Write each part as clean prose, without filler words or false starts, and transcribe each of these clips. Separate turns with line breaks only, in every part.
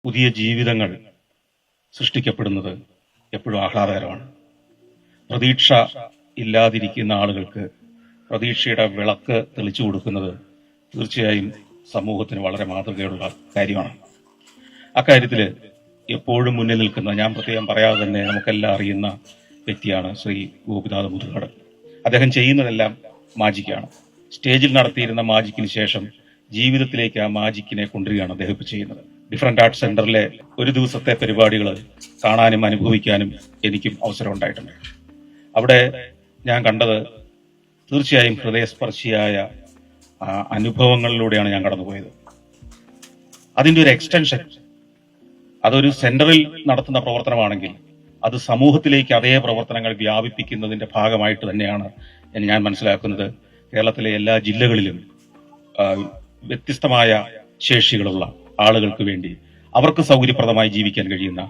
പുതിയ ജീവിതങ്ങൾ സൃഷ്ടിക്കപ്പെടുന്നത് എപ്പോഴും ആഹ്ലാദകരമാണ്. പ്രതീക്ഷ ഇല്ലാതിരിക്കുന്ന ആളുകൾക്ക് പ്രതീക്ഷയുടെ വിളക്ക് തെളിച്ചു കൊടുക്കുന്നത് തീർച്ചയായും സമൂഹത്തിന് വളരെ മാതൃകയുള്ള കാര്യമാണ്. അക്കാര്യത്തിൽ എപ്പോഴും മുന്നിൽ നിൽക്കുന്ന, ഞാൻ പ്രത്യേകം പറയാതെ തന്നെ നമുക്കെല്ലാം അറിയുന്ന വ്യക്തിയാണ് ശ്രീ ഗോപിനാഥ് മുതുകാട്. അദ്ദേഹം ചെയ്യുന്നതെല്ലാം മാജിക്കാണ്. സ്റ്റേജിൽ നടത്തിയിരുന്ന മാജിക്കിന് ശേഷം ജീവിതത്തിലേക്ക് ആ മാജിക്കിനെ കൊണ്ടുവരികയാണ് അദ്ദേഹം ഇപ്പോൾ ചെയ്യുന്നത്. ഡിഫറൻറ്റ് ആർട്സ് സെന്ററിലെ ഒരു ദിവസത്തെ പരിപാടികൾ കാണാനും അനുഭവിക്കാനും എനിക്കും അവസരം ഉണ്ടായിട്ടുണ്ട്. അവിടെ ഞാൻ കണ്ടത് തീർച്ചയായും ഹൃദയസ്പർശിയായ അനുഭവങ്ങളിലൂടെയാണ് ഞാൻ കടന്നുപോയത്. അതിൻ്റെ ഒരു എക്സ്റ്റൻഷൻ, അതൊരു സെന്ററിൽ നടത്തുന്ന പ്രവർത്തനമാണെങ്കിൽ അത് സമൂഹത്തിലേക്ക് അതേ പ്രവർത്തനങ്ങൾ വ്യാപിപ്പിക്കുന്നതിന്റെ ഭാഗമായിട്ട് തന്നെയാണ് ഞാൻ മനസ്സിലാക്കുന്നത്. കേരളത്തിലെ എല്ലാ ജില്ലകളിലും വ്യത്യസ്തമായ ശേഷികളുള്ള ആളുകൾക്ക് വേണ്ടി അവർക്ക് സൗകര്യപ്രദമായി ജീവിക്കാൻ കഴിയുന്ന,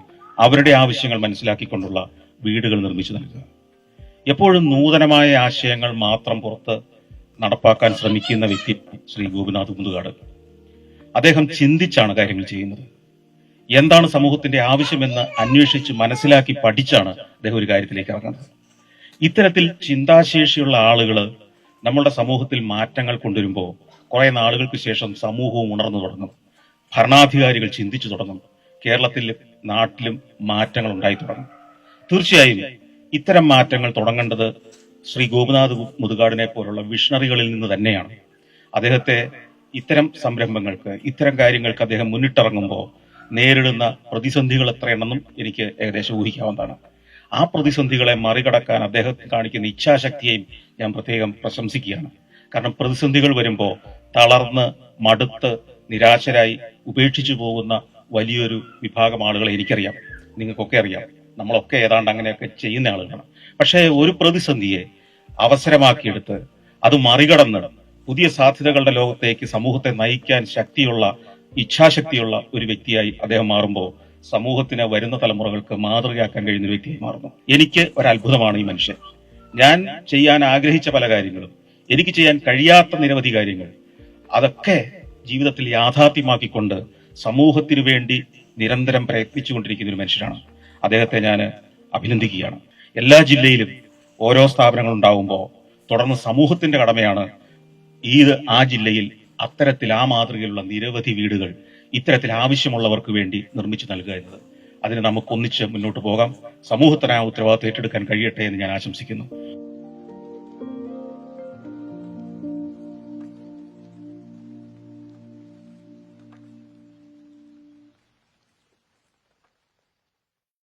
അവരുടെ ആവശ്യങ്ങൾ മനസ്സിലാക്കിക്കൊണ്ടുള്ള വീടുകൾ നിർമ്മിച്ചു നൽകുക. എപ്പോഴും നൂതനമായ ആശയങ്ങൾ മാത്രം പുറത്ത് നടപ്പാക്കാൻ ശ്രമിക്കുന്ന വ്യക്തി ശ്രീ ഗോപിനാഥ് മുതുകാട്. അദ്ദേഹം ചിന്തിച്ചാണ് കാര്യങ്ങൾ ചെയ്യുന്നത്. എന്താണ് സമൂഹത്തിന്റെ ആവശ്യമെന്ന് അന്വേഷിച്ച് മനസ്സിലാക്കി പഠിച്ചാണ് അദ്ദേഹം ഒരു കാര്യത്തിലേക്ക് ഇറങ്ങുന്നത്. ഇത്തരത്തിൽ ചിന്താശേഷിയുള്ള ആളുകൾ നമ്മളുടെ സമൂഹത്തിൽ മാറ്റങ്ങൾ കൊണ്ടുവരുമ്പോൾ കുറെ നാളുകൾക്ക് ശേഷം സമൂഹവും ഉണർന്നു തുടങ്ങും. ഭരണാധികാരികൾ ചിന്തിച്ചു തുടങ്ങും. കേരളത്തിലും നാട്ടിലും മാറ്റങ്ങൾ ഉണ്ടായി തുടങ്ങും. തീർച്ചയായും ഇത്തരം മാറ്റങ്ങൾ തുടങ്ങേണ്ടത് ശ്രീ ഗോപിനാഥ് മുതുകാടിനെ പോലുള്ള വിഷണറികളിൽ നിന്ന് തന്നെയാണ്. അദ്ദേഹത്തെ ഇത്തരം സംരംഭങ്ങൾക്ക്, ഇത്തരം കാര്യങ്ങൾക്ക് അദ്ദേഹം മുന്നിട്ടിറങ്ങുമ്പോൾ നേരിടുന്ന പ്രതിസന്ധികൾ എത്രയാണെന്നും എനിക്ക് ഏകദേശം ഊഹിക്കാവുന്നതാണ്. ആ പ്രതിസന്ധികളെ മറികടക്കാൻ അദ്ദേഹം കാണിക്കുന്ന ഇച്ഛാശക്തിയെയും ഞാൻ പ്രത്യേകം പ്രശംസിക്കുകയാണ്. കാരണം പ്രതിസന്ധികൾ വരുമ്പോൾ തളർന്ന് മടുത്ത് നിരാശരായി ഉപേക്ഷിച്ചു പോകുന്ന വലിയൊരു വിഭാഗം ആളുകളെ എനിക്കറിയാം, നിങ്ങൾക്കൊക്കെ അറിയാം. നമ്മളൊക്കെ ഏതാണ്ട് അങ്ങനെയൊക്കെ ചെയ്യുന്ന ആളുകളാണ്. പക്ഷേ ഒരു പ്രതിസന്ധിയെ അവസരമാക്കിയെടുത്ത് അത് മറികടന്ന് പുതിയ സാധ്യതകളുടെ ലോകത്തേക്ക് സമൂഹത്തെ നയിക്കാൻ ശക്തിയുള്ള, ഇച്ഛാശക്തിയുള്ള ഒരു വ്യക്തിയായി അദ്ദേഹം മാറുമ്പോൾ സമൂഹത്തിന് വരുന്ന തലമുറകൾക്ക് മാതൃകയാക്കാൻ കഴിയുന്ന ഒരു വ്യക്തിയായി മാറുന്നു. എനിക്ക് ഒരത്ഭുതമാണ് ഈ മനുഷ്യൻ. ഞാൻ ചെയ്യാൻ ആഗ്രഹിച്ച പല കാര്യങ്ങളും, എനിക്ക് ചെയ്യാൻ കഴിയാത്ത നിരവധി കാര്യങ്ങൾ, അതൊക്കെ ജീവിതത്തിൽ യാഥാർത്ഥ്യമാക്കിക്കൊണ്ട് സമൂഹത്തിനു വേണ്ടി നിരന്തരം പ്രയത്നിച്ചുകൊണ്ടിരിക്കുന്ന ഒരു മനുഷ്യനാണ്. അദ്ദേഹത്തെ ഞാൻ അഭിനന്ദിക്കുകയാണ്. എല്ലാ ജില്ലയിലും ഓരോ സ്ഥാപനങ്ങൾ ഉണ്ടാവുമ്പോൾ തുടർന്ന് സമൂഹത്തിന്റെ കടമയാണ് ആ ജില്ലയിൽ അത്തരത്തിൽ ആ മാതൃകയിലുള്ള നിരവധി വീടുകൾ ഇത്തരത്തിൽ ആവശ്യമുള്ളവർക്ക് വേണ്ടി നിർമ്മിച്ചു നൽകുക എന്നത്. അതിന് നമുക്കൊന്നിച്ച് മുന്നോട്ട് പോകാം. സമൂഹത്തിന് ആ ഉത്തരവാദിത്വം ഏറ്റെടുക്കാൻ കഴിയട്ടെ എന്ന് ഞാൻ ആശംസിക്കുന്നു.